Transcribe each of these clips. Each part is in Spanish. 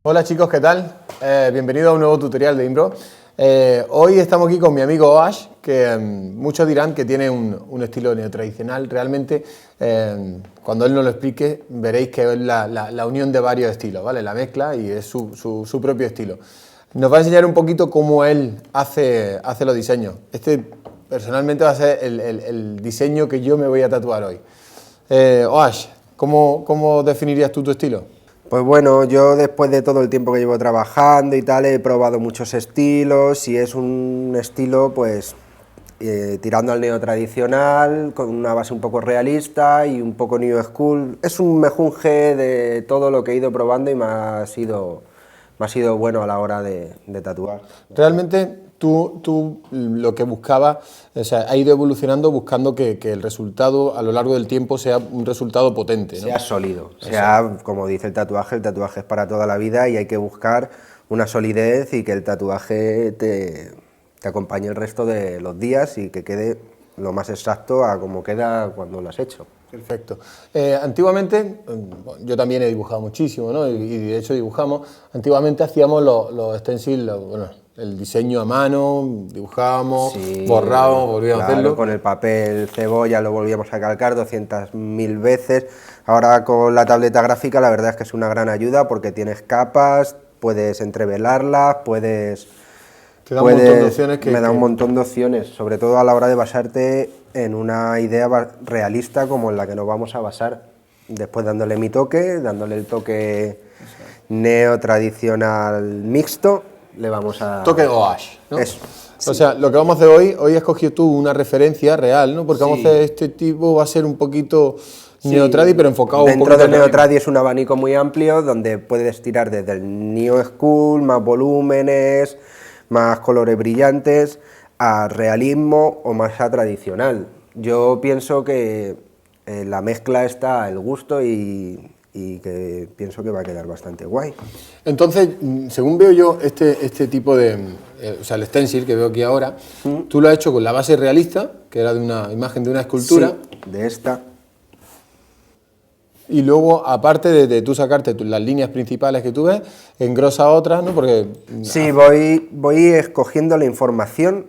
Hola chicos, ¿qué tal? Bienvenido a un nuevo tutorial de Imbro. Hoy estamos aquí con mi amigo Oash, que muchos dirán que tiene un estilo neotradicional. Realmente, cuando él nos lo explique, veréis que es la unión de varios estilos, ¿vale? La mezcla y es su propio estilo. Nos va a enseñar un poquito cómo él hace los diseños. Este, personalmente, va a ser el diseño que yo me voy a tatuar hoy. Oash, ¿cómo definirías tú tu estilo? Pues bueno, yo después de todo el tiempo que llevo trabajando y tal, he probado muchos estilos y es un estilo pues tirando al neotradicional, con una base un poco realista y un poco new school. Es un mejunje de todo lo que he ido probando y me ha sido bueno a la hora de tatuar. Realmente tú lo que buscabas, o sea, ha ido evolucionando buscando que el resultado a lo largo del tiempo sea un resultado potente, ¿no? Sea sólido, sea, como dice el tatuaje es para toda la vida y hay que buscar una solidez y que el tatuaje te acompañe el resto de los días y que quede lo más exacto a como queda cuando lo has hecho. Perfecto. Antiguamente, yo también he dibujado muchísimo, ¿no? Y de hecho dibujamos. Antiguamente hacíamos los stencils, bueno, el diseño a mano, dibujábamos, Sí, borrábamos, volvíamos a hacerlo. con el papel cebolla lo volvíamos a calcar 200.000 veces. Ahora con la tableta gráfica la verdad es que es una gran ayuda porque tienes capas, puedes entrevelarlas, Te da un montón de opciones me da un montón de opciones, sobre todo a la hora de basarte en una idea realista como en la que nos vamos a basar, después dándole mi toque, dándole el toque neo-tradicional mixto, le vamos a... Toque Oash, ¿no? Eso. Sí. O sea, lo que vamos a hacer hoy has cogido tú una referencia real, ¿no? Porque vamos a hacer este tipo, va a ser un poquito neotradi, pero enfocado Dentro un poquito del neotradi es un abanico muy amplio donde puedes tirar desde el new school, más volúmenes, más colores brillantes, a realismo o más a tradicional. Yo pienso que la mezcla está el gusto y que pienso que va a quedar bastante guay. Entonces, según veo yo, este tipo de, o sea, el stencil que veo aquí ahora, tú lo has hecho con la base realista, que era de una imagen de una escultura. Sí, de esta. Y luego, aparte de tú sacarte las líneas principales que tú ves, engrosa otras, ¿no? Porque... Sí, voy escogiendo la información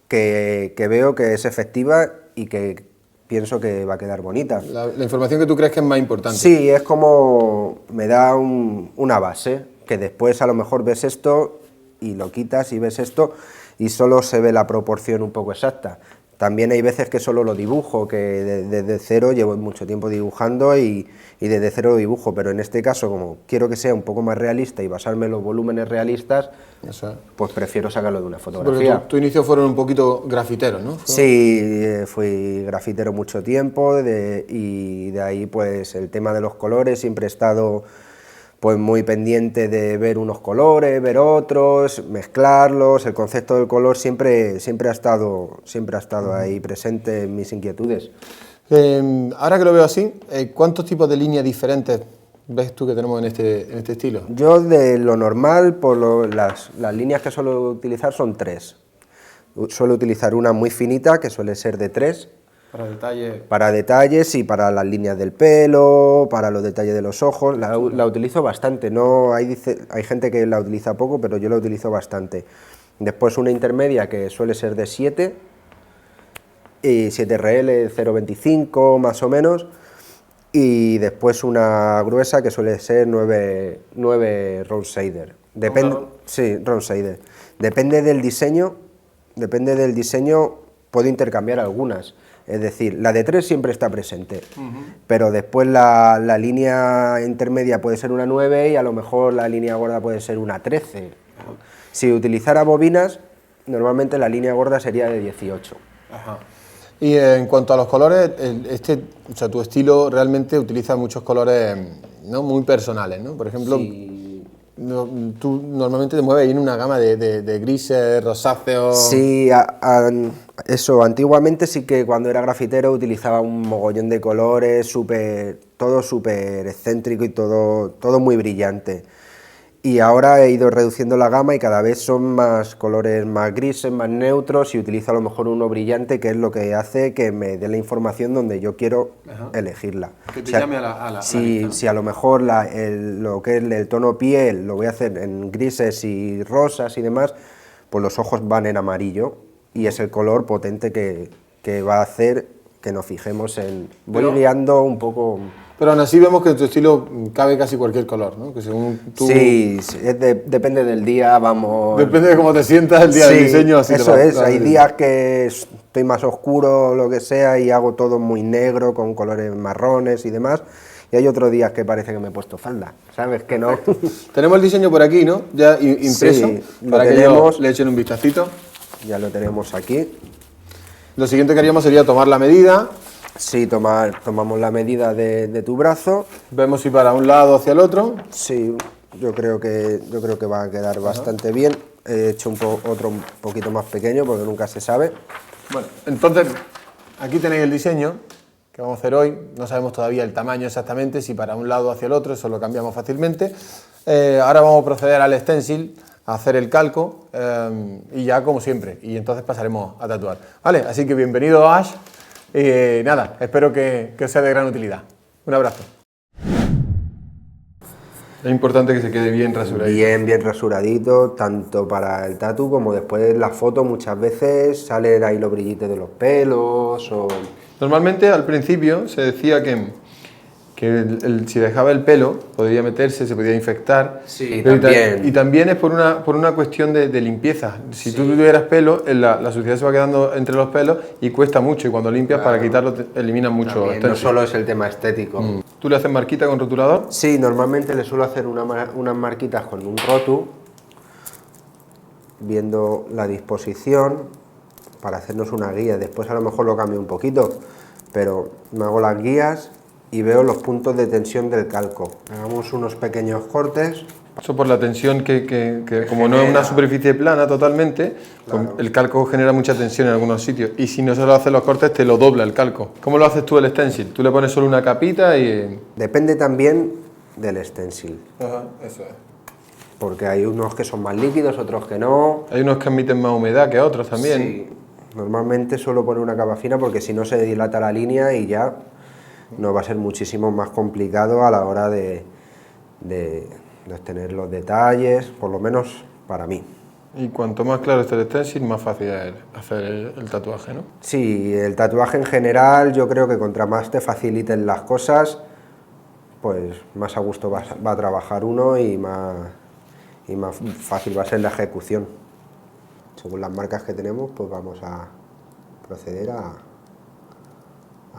que veo que es efectiva y que pienso que va a quedar bonita. La información que tú crees que es más importante. Sí, es como me da una base, que después a lo mejor ves esto y lo quitas y ves esto y solo se ve la proporción un poco exacta. También hay veces que solo lo dibujo, que desde cero llevo mucho tiempo dibujando y desde cero lo dibujo, pero en este caso, como quiero que sea un poco más realista y basarme en los volúmenes realistas, pues prefiero sacarlo de una fotografía. Porque tu inicio fueron un poquito grafiteros, ¿no? Sí, fui grafitero mucho tiempo y de ahí pues el tema de los colores, siempre he estado pues muy pendiente de ver unos colores, ver otros, mezclarlos, el concepto del color siempre ha estado ahí presente en mis inquietudes. Ahora que lo veo así, ¿cuántos tipos de líneas diferentes ves tú que tenemos en este estilo? Yo de lo normal, las líneas que suelo utilizar son 3. Suelo utilizar una muy finita, que suele ser de 3, para detalles y para las líneas del pelo, para los detalles de los ojos, la utilizo bastante, no hay gente que la utiliza poco, pero yo la utilizo bastante. Después una intermedia que suele ser de 7, y 7RL 0.25 más o menos, y después una gruesa que suele ser 9 round shader. Sí, round shader. Depende del diseño, puedo intercambiar algunas. Es decir, la de 3 siempre está presente, pero después la línea intermedia puede ser una 9 y a lo mejor la línea gorda puede ser una 13. Si utilizara bobinas, normalmente la línea gorda sería de 18. Ajá. Y en cuanto a los colores, o sea, tu estilo realmente utiliza muchos colores, ¿no? Muy personales, ¿no? Por ejemplo, sí. Tú normalmente te mueves en una gama de grises, rosáceos... Sí, eso, antiguamente sí que cuando era grafitero utilizaba un mogollón de colores, todo súper excéntrico y todo muy brillante. Y ahora he ido reduciendo la gama y cada vez son más colores más grises, más neutros, y utilizo a lo mejor uno brillante, que es lo que hace que me dé la información donde yo quiero elegirla. Que te llame a la si, vista, ¿no? si a lo mejor lo que es el tono piel lo voy a hacer en grises y rosas y demás, pues los ojos van en amarillo y es el color potente que va a hacer que nos fijemos en... Voy guiando un poco... Pero aún así vemos que en tu estilo cabe casi cualquier color, ¿no? Que según tú... Sí, depende del día, vamos... Depende de cómo te sientas el día del diseño. Así eso es, hay días que estoy más oscuro o lo que sea y hago todo muy negro con colores marrones y demás, y hay otros días que parece que me he puesto falda, ¿sabes? Que no... Tenemos el diseño por aquí, ¿no? Ya impreso, Sí, para que ellos le echen un vistacito. Ya lo tenemos aquí. Lo siguiente que haríamos sería tomar la medida. Sí, tomamos la medida de tu brazo. Vemos si para un lado o hacia el otro. Sí, yo creo que va a quedar bastante bien. He hecho otro un poquito más pequeño porque nunca se sabe. Bueno, entonces aquí tenéis el diseño que vamos a hacer hoy. No sabemos todavía el tamaño exactamente, si para un lado o hacia el otro, eso lo cambiamos fácilmente. Ahora vamos a proceder al stencil, a hacer el calco y ya como siempre. Y entonces pasaremos a tatuar. Vale, así que bienvenido Ash. Y nada, espero que sea de gran utilidad. Un abrazo. Es importante que se quede bien rasuradito. Bien rasuradito, tanto para el tatu como después la foto. Muchas veces salen ahí los brillitos de los pelos o... Normalmente al principio se decía que si dejaba el pelo podría meterse, se podía infectar. Sí, también. Y también es por una cuestión de limpieza. Si tú tuvieras pelo, la suciedad se va quedando entre los pelos y cuesta mucho. Y cuando limpias, para quitarlo, eliminas mucho. No solo es el tema estético. ¿Tú le haces marquita con rotulador? Sí, normalmente le suelo hacer unas marquitas con un rotu, viendo la disposición, para hacernos una guía. Después a lo mejor lo cambio un poquito, pero me hago las guías y veo los puntos de tensión del calco. Hagamos unos pequeños cortes. Eso por la tensión que como no es una superficie plana totalmente, claro, pues el calco genera mucha tensión en algunos sitios. Y si no se lo haces los cortes, te lo dobla el calco. ¿Cómo lo haces tú el stencil? ¿Tú le pones solo una capita y...? Depende también del stencil. Ajá, eso es. Porque hay unos que son más líquidos, otros que no. Hay unos que admiten más humedad que otros también. Sí, normalmente suelo poner una capa fina porque si no se dilata la línea y ya nos va a ser muchísimo más complicado a la hora de obtener los detalles, por lo menos para mí. Y cuanto más claro esté el stencil, más fácil es hacer el tatuaje, ¿no? Sí, el tatuaje en general, yo creo que contra más te faciliten las cosas, pues más a gusto va a trabajar uno y más fácil va a ser la ejecución. Según las marcas que tenemos, pues vamos a proceder a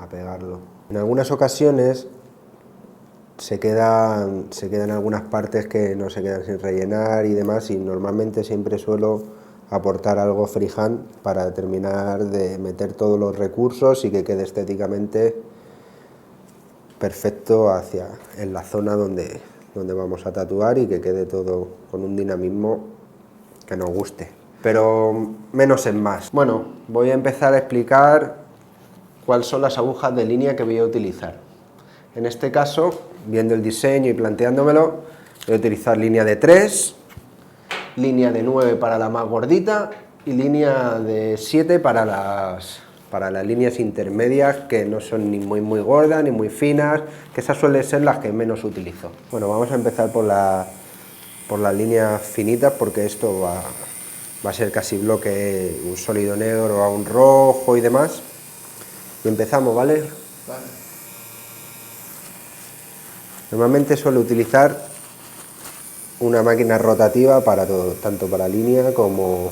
pegarlo. En algunas ocasiones se quedan algunas partes que no se quedan sin rellenar y demás, y normalmente siempre suelo aportar algo freehand para terminar de meter todos los recursos y que quede estéticamente perfecto en la zona donde vamos a tatuar y que quede todo con un dinamismo que nos guste. Pero menos es más. Bueno, voy a empezar a explicar cuáles son las agujas de línea que voy a utilizar. En este caso, viendo el diseño y planteándomelo, voy a utilizar línea de 3, línea de 9 para la más gordita y línea de 7 para las líneas intermedias, que no son ni muy gordas ni muy finas, que esas suelen ser las que menos utilizo. Bueno, vamos a empezar por las líneas finitas, porque esto va a ser casi bloque, un sólido negro a un rojo y demás. Y empezamos, ¿vale? Vale. Normalmente suelo utilizar una máquina rotativa para todo, tanto para línea como...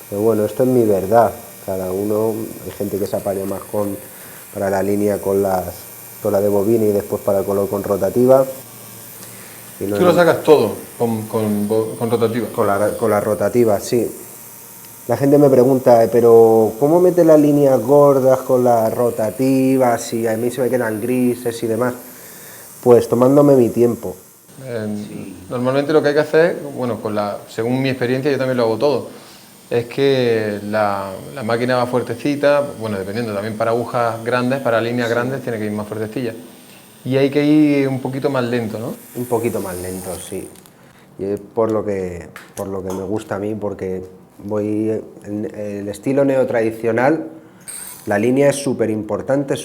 Pero bueno, esto es mi verdad. Cada uno, hay gente que se apaña más para la línea con la de bobina y después para el color con rotativa. Y no, ¿tú lo sacas todo con rotativa? Con la rotativa, sí. La gente me pregunta, pero ¿cómo mete las líneas gordas con las rotativas? Si a mí se me quedan grises y demás. Pues tomándome mi tiempo. Sí. Normalmente lo que hay que hacer, bueno, según mi experiencia, yo también lo hago todo, es que la máquina va fuertecita, bueno, dependiendo también para agujas grandes, para líneas grandes, tiene que ir más fuertecilla. Y hay que ir un poquito más lento, ¿no? Un poquito más lento, sí. Y es por lo que me gusta a mí, porque voy en el estilo neotradicional. La línea es súper importante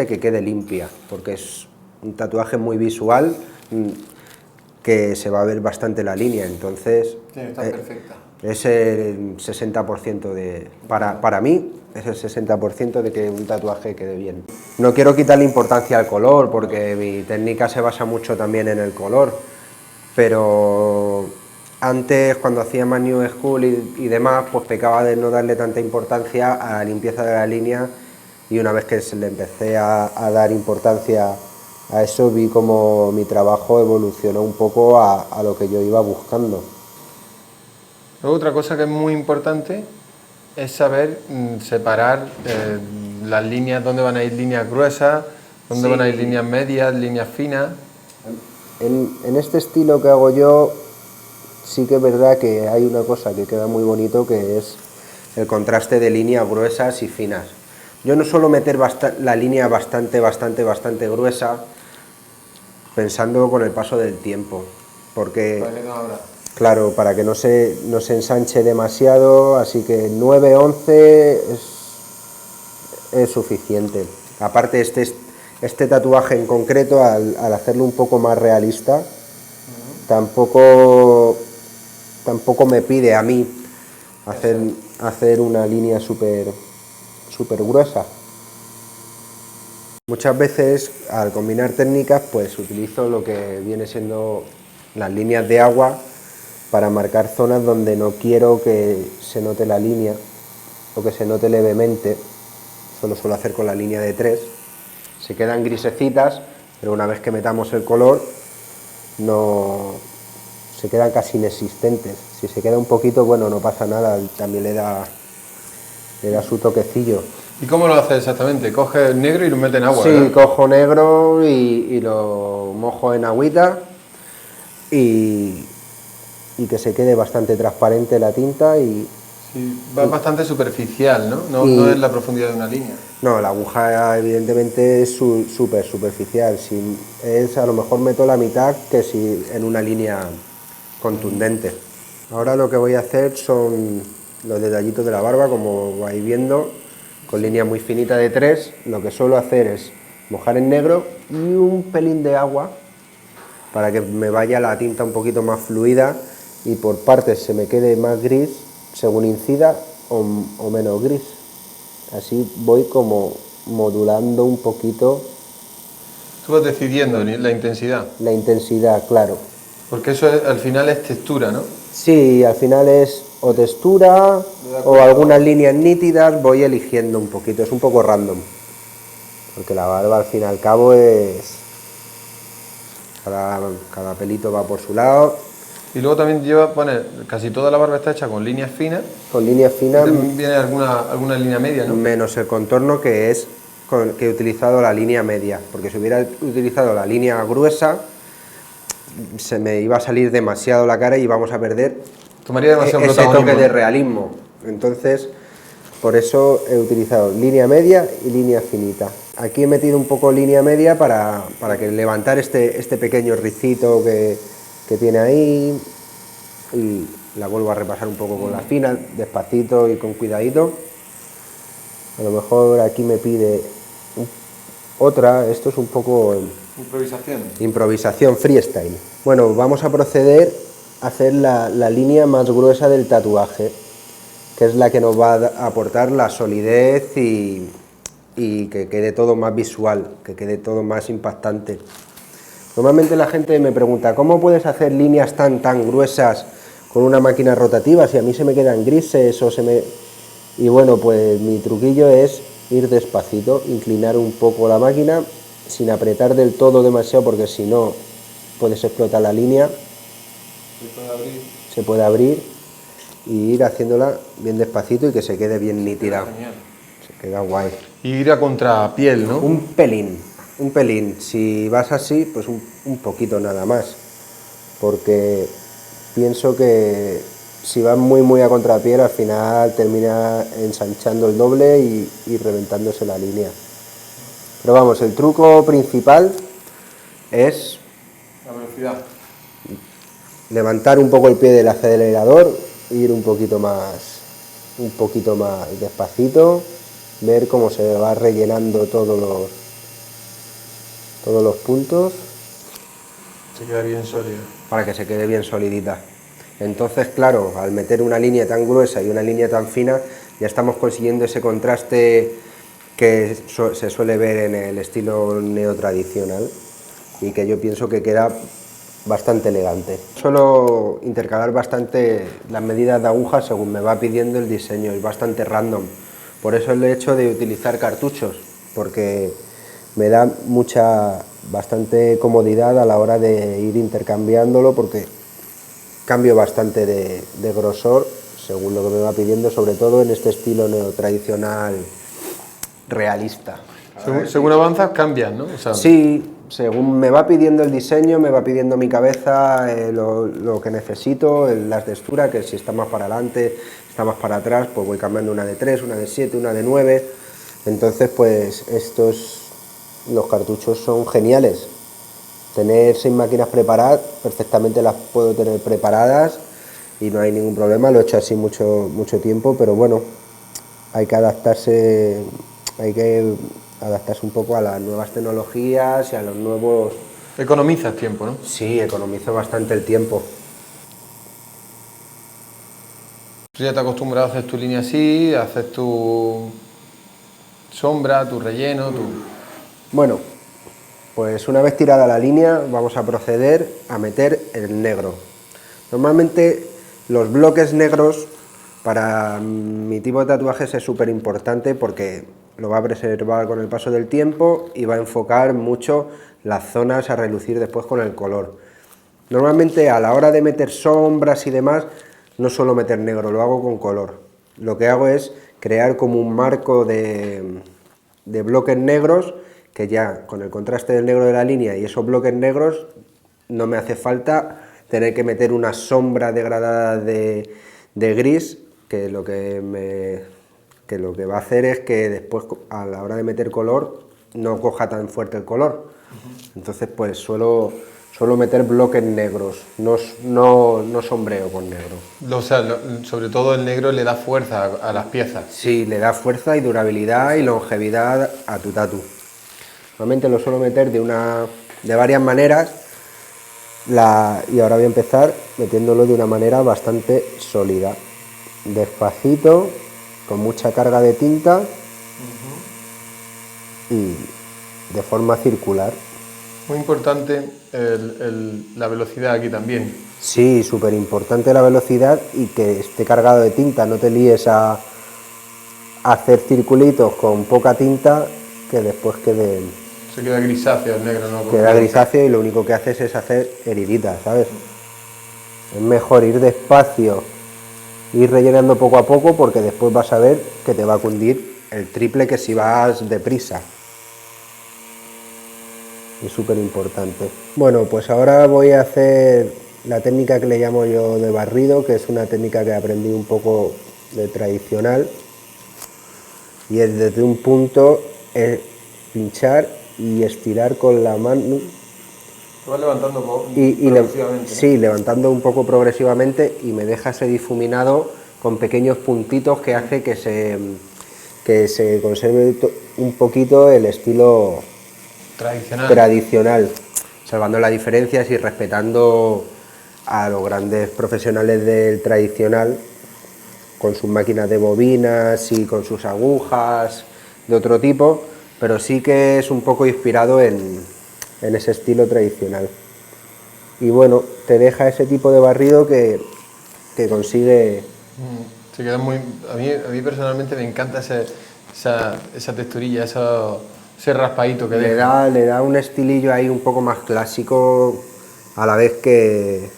que quede limpia, porque es un tatuaje muy visual, que se va a ver bastante la línea, entonces está perfecta. Es el 60% para mí, es el 60% de que un tatuaje quede bien. No quiero quitarle importancia al color, porque mi técnica se basa mucho también en el color, pero antes, cuando hacía más New School y demás, pues pecaba de no darle tanta importancia a la limpieza de la línea, y una vez que se le empecé a dar importancia a eso, vi como mi trabajo evolucionó un poco a lo que yo iba buscando. Luego, otra cosa que es muy importante es saber separar las líneas, dónde van a ir líneas gruesas, dónde van a ir líneas medias, líneas finas. En este estilo que hago yo, sí que es verdad que hay una cosa que queda muy bonito, que es el contraste de líneas gruesas y finas. Yo no suelo meter la línea bastante gruesa, pensando con el paso del tiempo, porque, claro, para que no se ensanche demasiado, así que 9-11 es suficiente. Aparte, este tatuaje en concreto, al hacerlo un poco más realista, tampoco me pide a mí hacer una línea súper gruesa. Muchas veces, al combinar técnicas, pues utilizo lo que viene siendo las líneas de agua para marcar zonas donde no quiero que se note la línea o que se note levemente. Eso lo suelo hacer con la línea de 3. Se quedan grisecitas, pero una vez que metamos el color, no se quedan casi inexistentes. Si se queda un poquito, bueno, no pasa nada, también le da su toquecillo. ¿Y cómo lo haces exactamente? ¿Coges negro y lo metes en agua? Sí, ¿verdad? cojo negro y lo mojo en agüita y que se quede bastante transparente la tinta. Sí, va bastante superficial, ¿no? No es la profundidad de una línea. No, la aguja evidentemente es súper superficial. A lo mejor meto la mitad que si en una línea contundente. Ahora lo que voy a hacer son los detallitos de la barba, como vais viendo, con línea muy finita de 3. Lo que suelo hacer es mojar en negro y un pelín de agua para que me vaya la tinta un poquito más fluida y por partes se me quede más gris según incida o menos gris. Así voy como modulando un poquito. Tú vas decidiendo la intensidad. La intensidad, claro. Porque eso al final es textura, ¿no? Sí, al final es o textura o algunas líneas nítidas, voy eligiendo un poquito, es un poco random. Porque la barba al fin y al cabo es... Cada pelito va por su lado. Y luego también casi toda la barba está hecha con líneas finas. Con líneas finas. También viene alguna línea media, ¿no? Menos el contorno, que he utilizado la línea media, porque si hubiera utilizado la línea gruesa, se me iba a salir demasiado la cara y íbamos a perder ese toque de realismo. Entonces, por eso he utilizado línea media y línea finita. Aquí he metido un poco línea media para que levantar este pequeño ricito que tiene ahí, y la vuelvo a repasar un poco con la fina, despacito y con cuidadito. A lo mejor aquí me pide otra, esto es un poco... Improvisación, freestyle. Bueno, vamos a proceder a hacer la línea más gruesa del tatuaje, que es la que nos va a aportar la solidez y que quede todo más visual, que quede todo más impactante. Normalmente la gente me pregunta, ¿cómo puedes hacer líneas tan gruesas con una máquina rotativa si a mí se me quedan grises o se me...? Y bueno, pues mi truquillo es ir despacito, inclinar un poco la máquina sin apretar del todo demasiado, porque si no puedes explotar la línea. Se puede abrir y ir haciéndola bien despacito y que se quede bien nítida. Se queda guay. Y ir a contrapiel, ¿no? Un pelín. Si vas así, pues un poquito nada más, porque pienso que si vas muy a contrapiel, al final termina ensanchando el doble y reventándose la línea. Pero vamos, el truco principal es... La velocidad. levantar un poco el pie del acelerador, ir un poquito más despacito, ver cómo se va rellenando todos los puntos. Se queda bien sólido. Para que se quede bien solidita. Entonces, claro, al meter una línea tan gruesa y una línea tan fina, ya estamos consiguiendo ese contraste que se suele ver en el estilo neotradicional y que yo pienso que queda bastante elegante. Suelo intercalar bastante las medidas de agujas según me va pidiendo el diseño, es bastante random. Por eso el hecho de utilizar cartuchos, porque me da bastante comodidad a la hora de ir intercambiándolo, porque cambio bastante de grosor según lo que me va pidiendo, sobre todo en este estilo neotradicional realista. Según avanzas cambias, ¿no? O sea, sí, según me va pidiendo el diseño, me va pidiendo mi cabeza lo que necesito, la textura, que si está más para adelante, está más para atrás, pues voy cambiando una de 3, una de 7, una de 9. Entonces, pues los cartuchos son geniales. Tener 6 máquinas preparadas, perfectamente las puedo tener preparadas y no hay ningún problema, lo he hecho así mucho tiempo, pero bueno, hay que adaptarse un poco a las nuevas tecnologías y a los nuevos... Economizas tiempo, ¿no? Sí, economizo bastante el tiempo. Tú ya te has acostumbrado a hacer tu línea así, a hacer tu sombra, tu relleno, Bueno, pues una vez tirada la línea vamos a proceder a meter el negro. Normalmente los bloques negros para mi tipo de tatuajes es súper importante porque lo va a preservar con el paso del tiempo y va a enfocar mucho las zonas a relucir después con el color. Normalmente a la hora de meter sombras y demás no suelo meter negro, lo hago con color. Lo que hago es crear como un marco de bloques negros que ya con el contraste del negro de la línea y esos bloques negros no me hace falta tener que meter una sombra degradada de gris, que lo que va a hacer es que después a la hora de meter color no coja tan fuerte el color. Entonces pues suelo meter bloques negros, no sombreo con negro. O sea, sobre todo el negro le da fuerza a las piezas. Sí, le da fuerza y durabilidad y longevidad a tu tatu. Normalmente lo suelo meter de varias maneras y ahora voy a empezar metiéndolo de una manera bastante sólida. Despacito, con mucha carga de tinta y de forma circular. Muy importante la velocidad aquí también. Sí, súper importante la velocidad y que esté cargado de tinta, no te líes a hacer circulitos con poca tinta que después queden... Se queda grisáceo el negro, ¿no? Queda grisáceo y lo único que haces es hacer heriditas, ¿sabes? Es mejor ir despacio, ir rellenando poco a poco porque después vas a ver que te va a cundir el triple que si vas deprisa. Es súper importante. Bueno, pues ahora voy a hacer la técnica que le llamo yo de barrido, que es una técnica que aprendí un poco de tradicional, y es desde un punto pinchar y estirar con la mano. Te vas levantando progresivamente, ¿no? Sí, levantando un poco progresivamente y me deja ese difuminado con pequeños puntitos que hace que se conserve un poquito el estilo tradicional, salvando las diferencias y respetando a los grandes profesionales del tradicional con sus máquinas de bobinas y con sus agujas de otro tipo, pero sí que es un poco inspirado en ese estilo tradicional. Y bueno, te deja ese tipo de barrido que consigue... Se queda muy... A mí personalmente me encanta esa texturilla, ese raspadito que le da un estilillo ahí un poco más clásico a la vez que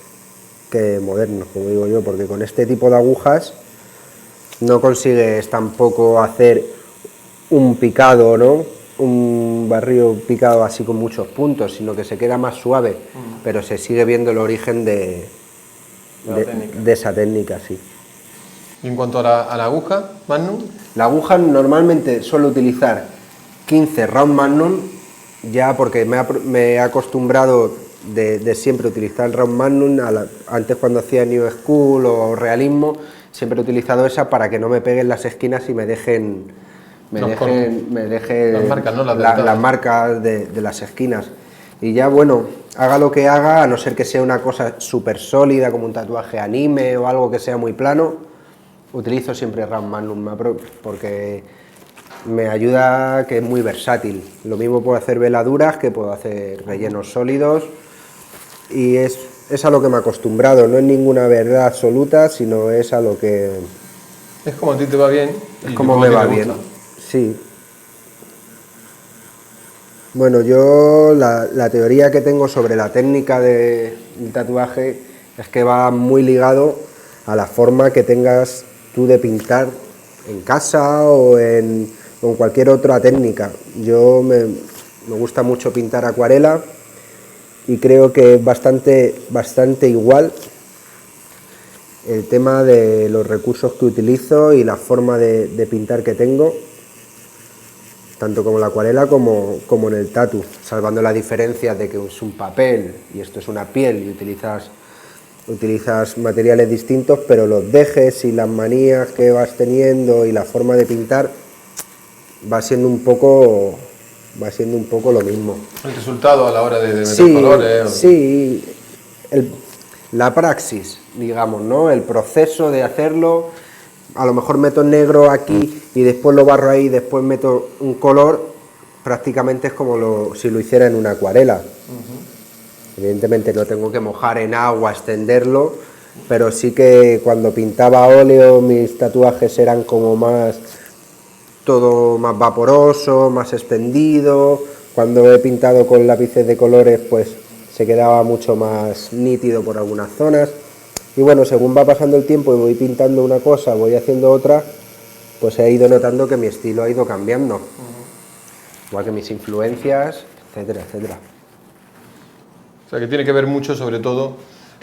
moderno, como digo yo, porque con este tipo de agujas no consigues tampoco hacer un picado, ¿no? Un barrido picado así con muchos puntos, sino que se queda más suave, pero se sigue viendo el origen de esa técnica, sí. ¿Y en cuanto a la aguja Magnum? La aguja normalmente suelo utilizar 15 round Magnum, ya porque me he acostumbrado de siempre utilizar Raw Magnum. Antes cuando hacía New School o realismo, siempre he utilizado esa para que no me peguen las esquinas y me dejen las marcas, ¿no? Las marcas de las esquinas. Y ya, bueno, haga lo que haga, a no ser que sea una cosa súper sólida, como un tatuaje anime o algo que sea muy plano, utilizo siempre Raw Magnum porque me ayuda, que es muy versátil. Lo mismo puedo hacer veladuras que puedo hacer rellenos sólidos, y es a lo que me he acostumbrado. No es ninguna verdad absoluta, sino es a lo que... Es como a ti te va bien. Es como me va bien, sí. Bueno, yo la teoría que tengo sobre la técnica del tatuaje es que va muy ligado a la forma que tengas tú de pintar en casa o en cualquier otra técnica. Yo me gusta mucho pintar acuarela y creo que es bastante igual el tema de los recursos que utilizo y la forma de pintar que tengo, tanto como la acuarela como en el tatu, salvando la diferencia de que es un papel y esto es una piel y utilizas materiales distintos, pero los dejes y las manías que vas teniendo y la forma de pintar va siendo un poco lo mismo. El resultado a la hora de meter colores. Sí, la praxis, digamos, ¿no? El proceso de hacerlo. A lo mejor meto negro aquí y después lo barro ahí, después meto un color, prácticamente es como si lo hiciera en una acuarela. Evidentemente no tengo que mojar en agua, extenderlo, pero sí que cuando pintaba a óleo mis tatuajes eran como todo más vaporoso, más extendido. Cuando he pintado con lápices de colores, pues se quedaba mucho más nítido por algunas zonas. Y bueno, según va pasando el tiempo y voy pintando una cosa, voy haciendo otra, pues he ido notando que mi estilo ha ido cambiando. Igual que mis influencias, etcétera, etcétera. O sea, que tiene que ver mucho, sobre todo,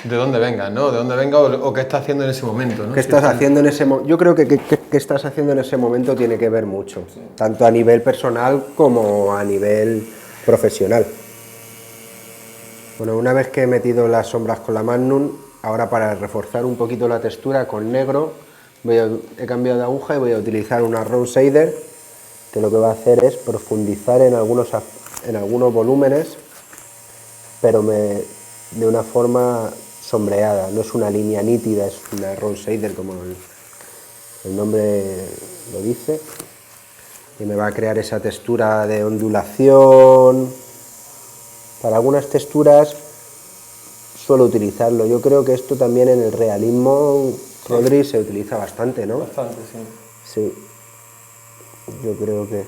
de dónde vengas, ¿no? De dónde venga o qué estás haciendo en ese momento, ¿no? ¿Qué estás haciendo en ese momento? Yo creo que qué estás haciendo en ese momento tiene que ver mucho, sí, tanto a nivel personal como a nivel profesional. Bueno, una vez que he metido las sombras con la Magnum, ahora para reforzar un poquito la textura con negro, he cambiado de aguja y voy a utilizar una Raw Shader, que lo que va a hacer es profundizar en algunos volúmenes, pero de una forma sombreada, no es una línea nítida, es una Raw Shader como el nombre lo dice, y me va a crear esa textura de ondulación. Para algunas texturas suelo utilizarlo. Yo creo que esto también en el realismo, sí, Rodri, se utiliza bastante, ¿no? Bastante, sí. Sí, yo creo que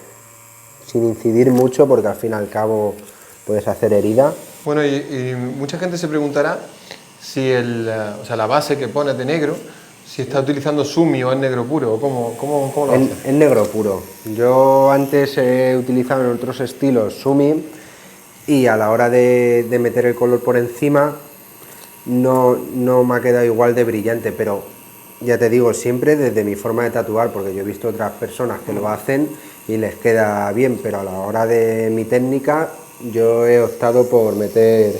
sin incidir mucho, porque al fin y al cabo puedes hacer herida. Bueno, y mucha gente se preguntará si la base que pones de negro, si está utilizando sumi o es negro puro, o cómo lo haces. Es negro puro. Yo antes he utilizado en otros estilos sumi, y a la hora de meter el color por encima no me ha quedado igual de brillante, pero ya te digo, siempre desde mi forma de tatuar, porque yo he visto otras personas que lo hacen y les queda bien, pero a la hora de mi técnica yo he optado por meter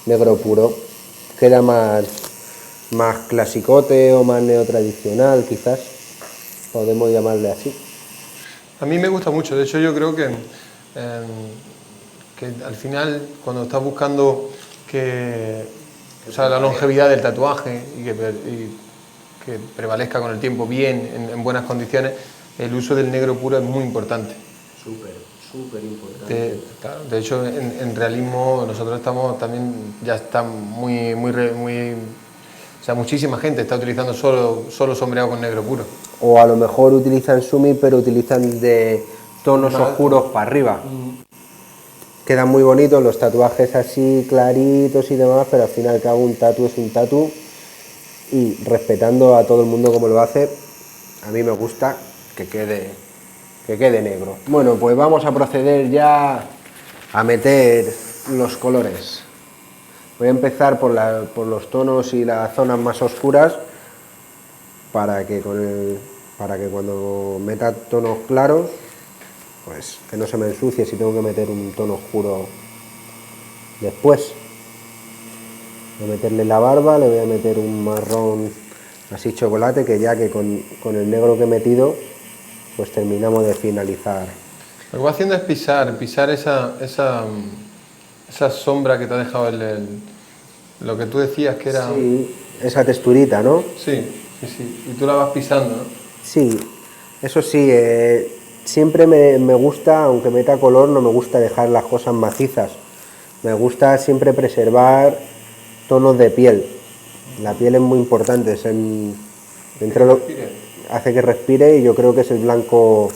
negro puro. Queda más clasicote o más neotradicional, quizás, podemos llamarle así. A mí me gusta mucho, de hecho yo creo que al final, cuando estás buscando la longevidad del tatuaje y que prevalezca con el tiempo bien, en buenas condiciones, el uso del negro puro es muy importante. Súper importante. Claro, de hecho, en realismo nosotros estamos también, ya está muchísima gente está utilizando solo sombreado con negro puro. O a lo mejor utilizan sumi, pero utilizan de tonos oscuros para arriba. Quedan muy bonitos los tatuajes así claritos y demás, pero al fin y al cabo un tatu es un tatu, y respetando a todo el mundo como lo hace, a mí me gusta que quede negro. Bueno, pues vamos a proceder ya a meter los colores. Voy a empezar por los tonos y las zonas más oscuras, para que cuando meta tonos claros, pues que no se me ensucie si tengo que meter un tono oscuro después. Voy a meterle la barba, le voy a meter un marrón así chocolate, que ya que con el negro que he metido, pues terminamos de finalizar. Lo que voy haciendo es pisar esa sombra que te ha dejado lo que tú decías que era... Sí, esa texturita, ¿no? Sí, sí, sí. Y tú la vas pisando, ¿no? Sí, eso sí, siempre me gusta, aunque meta color, no me gusta dejar las cosas macizas. Me gusta siempre preservar tonos de piel. La piel es muy importante, hace que respire, y yo creo que es el blanco,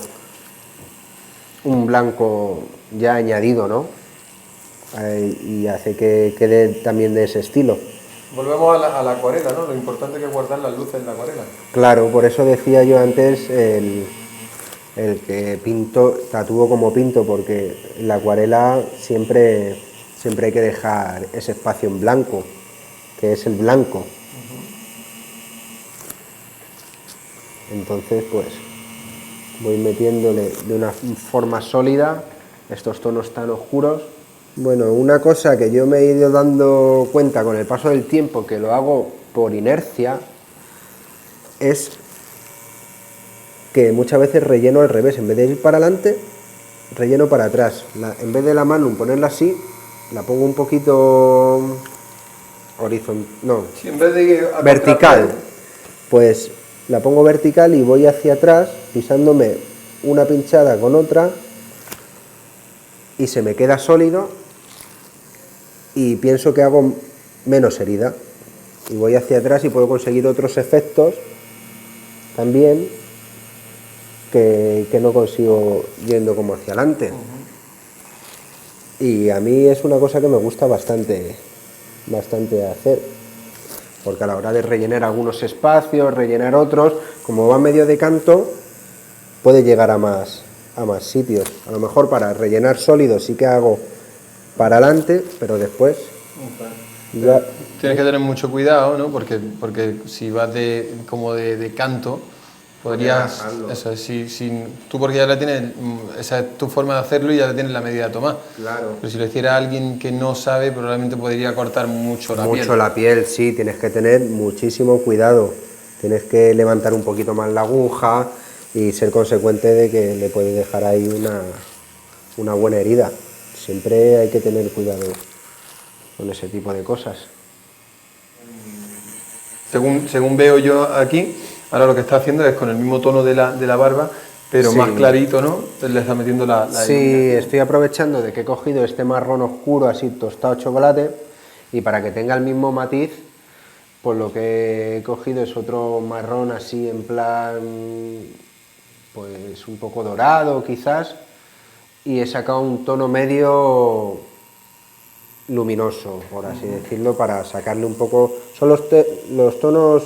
un blanco ya añadido, ¿no? Y hace que quede también de ese estilo. Volvemos a la acuarela, ¿no? Lo importante que es guardar las luces en la acuarela. Claro, por eso decía yo antes el que tatúo como pinto, porque en la acuarela siempre hay que dejar ese espacio en blanco, que es el blanco. Entonces, pues, voy metiéndole de una forma sólida estos tonos tan oscuros. Bueno, una cosa que yo me he ido dando cuenta con el paso del tiempo, que lo hago por inercia, es que muchas veces relleno al revés. En vez de ir para adelante, relleno para atrás. En vez de la mano ponerla así, la pongo un poquito horizontal, no, sí, en vez de vertical. Pues la pongo vertical y voy hacia atrás, pisándome una pinchada con otra, y se me queda sólido, y pienso que hago menos herida. Y voy hacia atrás y puedo conseguir otros efectos también que no consigo yendo como hacia adelante. Y a mí es una cosa que me gusta bastante hacer, porque a la hora de rellenar algunos espacios, rellenar otros, como va medio de canto, puede llegar a más sitios. A lo mejor para rellenar sólidos sí que hago para adelante, pero después... Ya... Tienes que tener mucho cuidado, ¿no? Porque si vas como de canto, podrías... Eso, tú porque ya la tienes, esa es tu forma de hacerlo y ya la tienes la medida tomada. Claro. Pero si lo hiciera alguien que no sabe, probablemente podría cortar mucho la piel. Mucho la piel, sí, tienes que tener muchísimo cuidado. Tienes que levantar un poquito más la aguja y ser consecuente de que le puedes dejar ahí una buena herida. Siempre hay que tener cuidado con ese tipo de cosas. Según veo yo aquí, ahora lo que está haciendo es con el mismo tono de la barba, pero sí, más clarito, ¿no? Le está metiendo la sí, estoy aprovechando de que he cogido este marrón oscuro, así tostado chocolate, y para que tenga el mismo matiz, pues lo que he cogido es otro marrón así en plan, pues un poco dorado quizás, y he sacado un tono medio luminoso, por así decirlo, para sacarle un poco... Son los tonos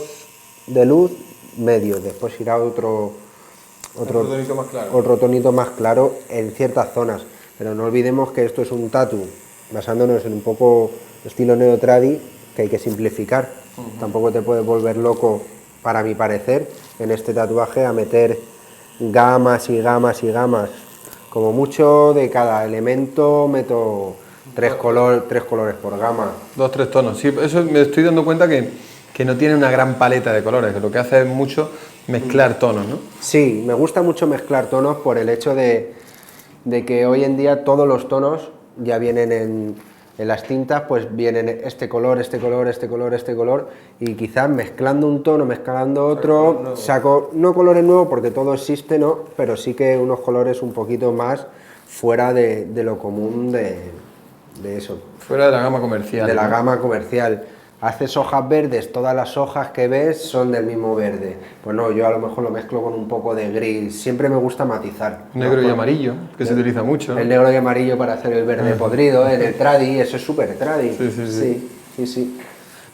de luz medios, después irá otro tonito más claro en ciertas zonas, pero no olvidemos que esto es un tatu, basándonos en un poco estilo neotradi, que hay que simplificar. Tampoco te puedes volver loco, para mi parecer, en este tatuaje a meter gamas y gamas y gamas. Como mucho de cada elemento meto tres colores por gama. 2-3 tonos, sí, eso me estoy dando cuenta que no tiene una gran paleta de colores, que lo que hace es mucho mezclar tonos, ¿no? Sí, me gusta mucho mezclar tonos por el hecho de que hoy en día todos los tonos ya vienen en las tintas, pues vienen este color, este color, este color, este color, y quizás mezclando un tono, mezclando otro, saco, no colores nuevos porque todo existe, ¿no? Pero sí que unos colores un poquito más fuera de lo común de eso. Fuera de la gama comercial. De la gama comercial. Haces hojas verdes, todas las hojas que ves son del mismo verde. Pues no, yo a lo mejor lo mezclo con un poco de gris. Siempre me gusta matizar. Negro y amarillo, que se utiliza mucho, ¿no? El negro y amarillo para hacer el verde podrido, en el tradi, eso es súper tradi. Sí.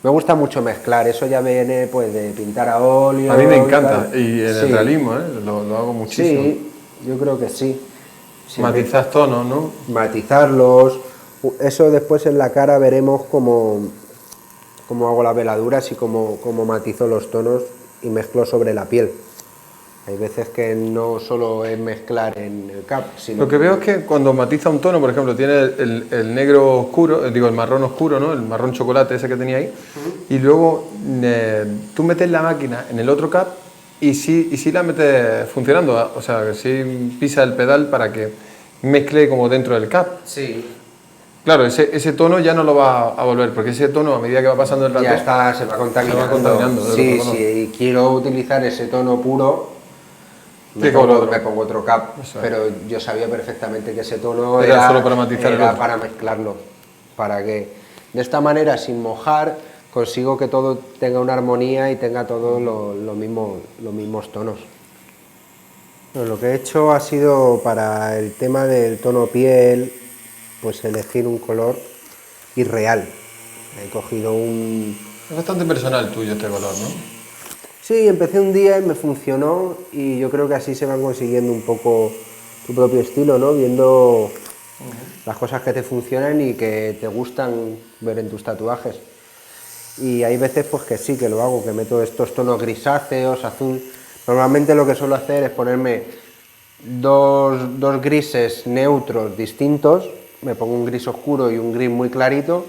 Me gusta mucho mezclar, eso ya viene pues de pintar a óleo. A mí me encanta, y en el realismo, lo hago muchísimo. Sí, yo creo que sí. Matizas tonos, ¿no? Matizarlos. Eso después en la cara veremos cómo hago las veladuras y cómo matizo los tonos y mezclo sobre la piel. Hay veces que no solo es mezclar en el cap, sino... Lo que veo es que cuando matiza un tono, por ejemplo, tiene el negro oscuro, digo, el marrón oscuro, ¿no? El marrón chocolate ese que tenía ahí, y luego tú metes la máquina en el otro cap y sí la metes funcionando, o sea, que sí pisa el pedal para que mezcle como dentro del cap. Sí. Claro, ese tono ya no lo va a volver, porque ese tono a medida que va pasando el rato... Ya está, se va contaminando. Sí, sí, quiero utilizar ese tono puro... Me pongo otro cap, pero yo sabía perfectamente que ese tono era solo para matizar, era para mezclarlo, para que de esta manera, sin mojar, consigo que todo tenga una armonía y tenga todos los mismos tonos. Bueno, lo que he hecho ha sido, para el tema del tono piel, pues elegir un color irreal. He cogido un... Es bastante personal tuyo este color, ¿no? Sí, empecé un día y me funcionó, y yo creo que así se van consiguiendo un poco tu propio estilo, ¿no? Viendo las cosas que te funcionan y que te gustan ver en tus tatuajes. Y hay veces pues que sí, que lo hago, que meto estos tonos grisáceos, azul. Normalmente lo que suelo hacer es ponerme dos grises neutros distintos, me pongo un gris oscuro y un gris muy clarito,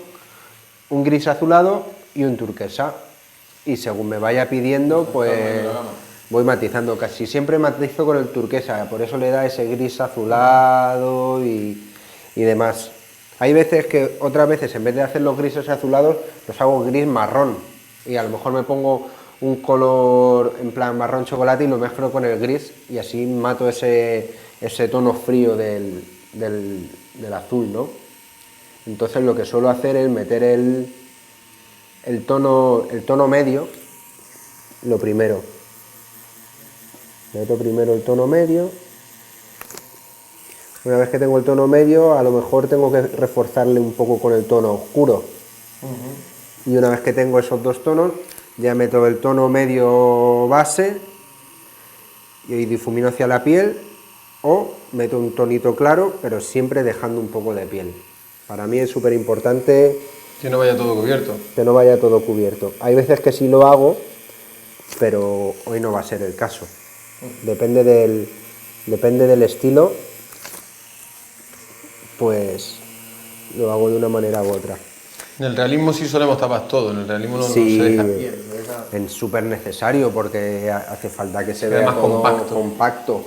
un gris azulado y un turquesa. Y según me vaya pidiendo, pues voy matizando. Casi siempre matizo con el turquesa, por eso le da ese gris azulado y demás. Hay veces que, otras veces, en vez de hacer los grises azulados, los hago gris marrón. Y a lo mejor me pongo un color en plan marrón chocolate y lo mezclo con el gris, y así mato ese tono frío del azul, ¿no? Entonces lo que suelo hacer es meter el tono medio, lo primero. Meto primero el tono medio. Una vez que tengo el tono medio, a lo mejor tengo que reforzarle un poco con el tono oscuro. Y una vez que tengo esos dos tonos, ya meto el tono medio base y difumino hacia la piel, o meto un tonito claro, pero siempre dejando un poco de piel. Para mí es súper importante que no vaya todo cubierto. Que no vaya todo cubierto. Hay veces que sí lo hago, pero hoy no va a ser el caso. Depende del estilo, pues lo hago de una manera u otra. En el realismo sí solemos tapar todo, en el realismo no, sí, no se deja bien. Es súper necesario porque hace falta que se vea más todo compacto.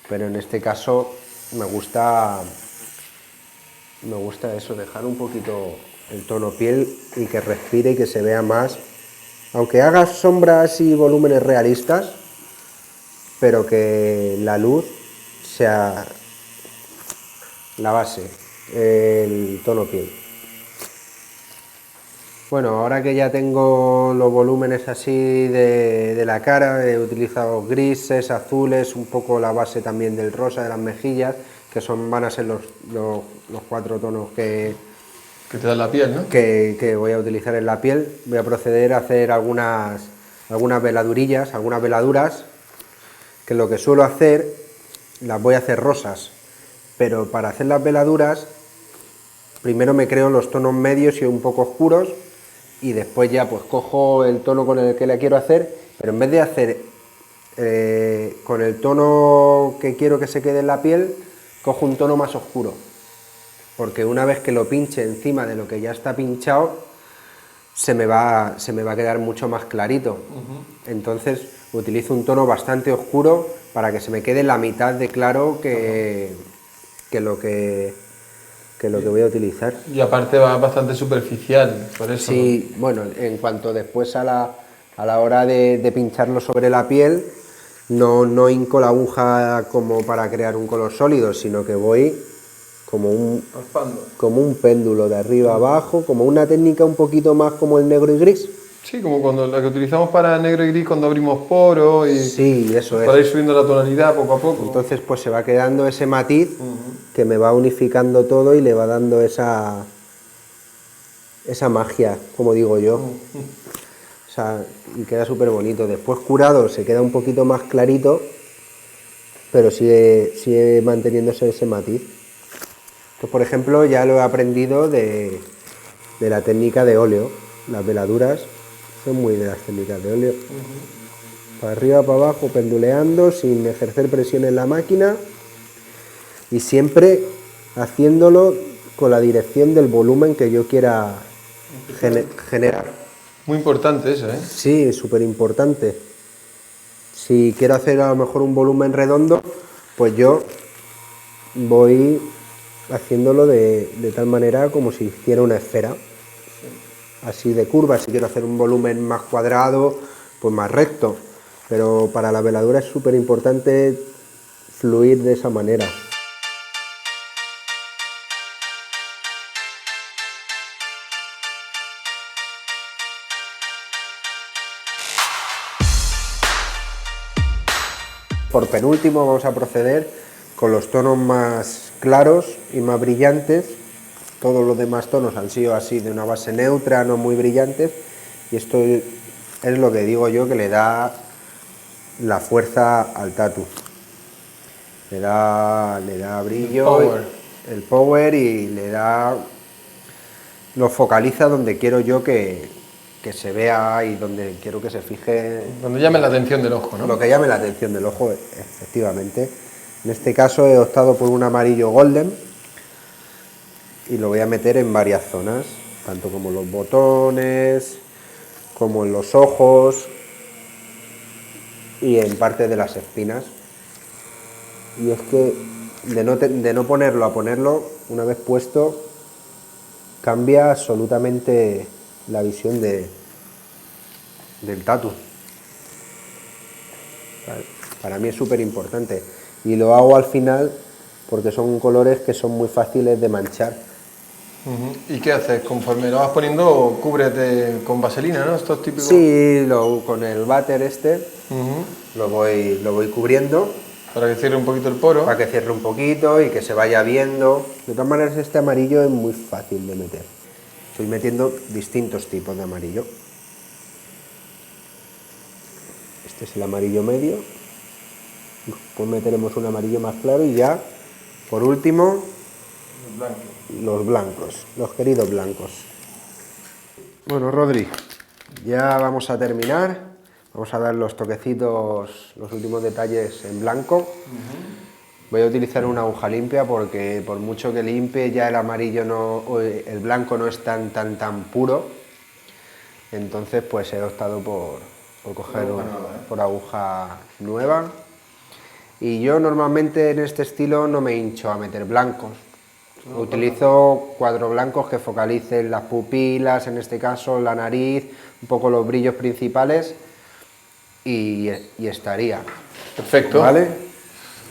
Pero en este caso me gusta eso, dejar un poquito el tono piel y que respire y que se vea más, aunque haga sombras y volúmenes realistas, pero que la luz sea la base, el tono piel. Bueno, ahora que ya tengo los volúmenes así de la cara, he utilizado grises, azules, un poco la base también del rosa de las mejillas, que van a ser los 4 tonos que te da la piel, ¿no? Que voy a utilizar en la piel. Voy a proceder a hacer algunas veladurillas, algunas veladuras, que lo que suelo hacer, las voy a hacer rosas, pero para hacer las veladuras, primero me creo los tonos medios y un poco oscuros, y después ya pues cojo el tono con el que la quiero hacer, pero en vez de hacer con el tono que quiero que se quede en la piel, cojo un tono más oscuro, porque una vez que lo pinche encima de lo que ya está pinchado, se me va a quedar mucho más clarito. Entonces utilizo un tono bastante oscuro para que se me quede la mitad de claro que lo que voy a utilizar. Y aparte va bastante superficial, por eso. Sí, ¿no? Bueno, en cuanto después a la hora de pincharlo sobre la piel, no hinco la aguja como para crear un color sólido, sino que voy como un péndulo de arriba a abajo, como una técnica un poquito más como el negro y gris. Sí, como cuando la que utilizamos para negro y gris cuando abrimos poros y sí, eso para ir subiendo la tonalidad poco a poco. Entonces pues se va quedando ese matiz que me va unificando todo y le va dando esa magia, como digo yo. O sea, y queda súper bonito. Después curado se queda un poquito más clarito, pero sigue manteniéndose ese matiz. Pues, por ejemplo, ya lo he aprendido de la técnica de óleo. Las veladuras son muy de las técnicas de óleo. para arriba, para abajo, penduleando, sin ejercer presión en la máquina y siempre haciéndolo con la dirección del volumen que yo quiera generar. Muy importante eso, ¿eh? Sí, es súper importante. Si quiero hacer a lo mejor un volumen redondo, pues yo voy haciéndolo de tal manera como si hiciera una esfera, así de curva. Si quiero hacer un volumen más cuadrado, pues más recto, pero para la veladura es súper importante fluir de esa manera. Por penúltimo vamos a proceder con los tonos más claros y más brillantes. Todos los demás tonos han sido así de una base neutra, no muy brillantes, y esto es lo que digo yo que le da la fuerza al tatu. Le da brillo, el power y le da, lo focaliza donde quiero yo que se vea y donde quiero que se fije. Donde llame la atención del ojo, ¿no? Lo que llame la atención del ojo, efectivamente. En este caso he optado por un amarillo golden y lo voy a meter en varias zonas, tanto como los botones, como en los ojos y en parte de las espinas. Y es que de no ponerlo a ponerlo, una vez puesto, cambia absolutamente la visión del tatu. Para mí es súper importante y lo hago al final porque son colores que son muy fáciles de manchar. ¿Y qué haces? Conforme lo vas poniendo, cúbrete con vaselina, ¿no? Esto es típico. Sí, con el váter lo voy cubriendo. Para que cierre un poquito el poro. Para que cierre un poquito y que se vaya viendo. De todas maneras, este amarillo es muy fácil de meter. Estoy metiendo distintos tipos de amarillo. Este es el amarillo medio. Después meteremos un amarillo más claro y ya, por último, los blancos, los queridos blancos. Bueno, Rodri, ya vamos a terminar. Vamos a dar los toquecitos, los últimos detalles en blanco. Voy a utilizar una aguja limpia porque por mucho que limpie ya el amarillo el blanco no es tan puro. Entonces pues he optado por coger por aguja nueva. Y yo normalmente en este estilo no me hincho a meter blancos. Utilizo 4 blancos que focalicen las pupilas, en este caso la nariz, un poco los brillos principales y estaría. Perfecto. ¿Vale?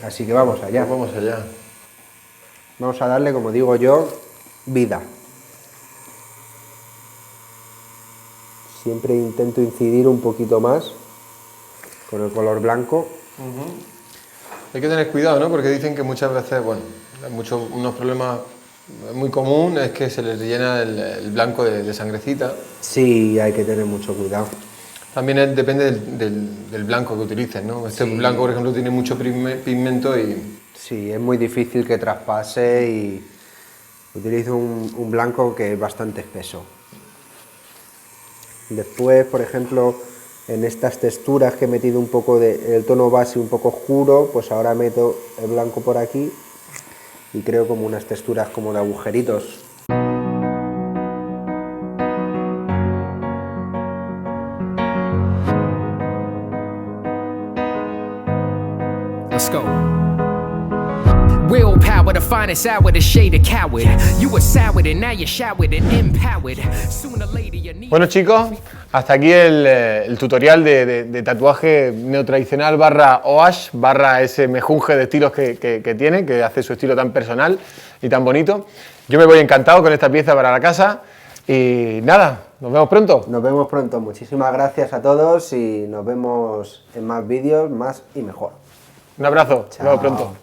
Así que vamos allá. Pues vamos allá. Vamos a darle, como digo yo, vida. Siempre intento incidir un poquito más con el color blanco. Hay que tener cuidado, ¿no? Porque dicen que muchas veces, bueno, unos problemas muy común es que se les llena el blanco de sangrecita. Sí, hay que tener mucho cuidado. También depende del blanco que utilices, ¿no? Este blanco, por ejemplo, tiene mucho pigmento y... Sí, es muy difícil que traspase y utilizo un blanco que es bastante espeso. Después, por ejemplo, en estas texturas que he metido un poco el tono base un poco oscuro, pues ahora meto el blanco por aquí y creo como unas texturas como de agujeritos. Let's go. Willpower to find us out with a shade of coward. You were soured and now you're showered and empowered. Sooner or later you need. Bueno, chicos, hasta aquí el tutorial de tatuaje neotradicional barra OASH, barra ese mejunje de estilos que tiene, que hace su estilo tan personal y tan bonito. Yo me voy encantado con esta pieza para la casa y nada, nos vemos pronto. Nos vemos pronto. Muchísimas gracias a todos y nos vemos en más vídeos, más y mejor. Un abrazo, Chao. nos vemos pronto.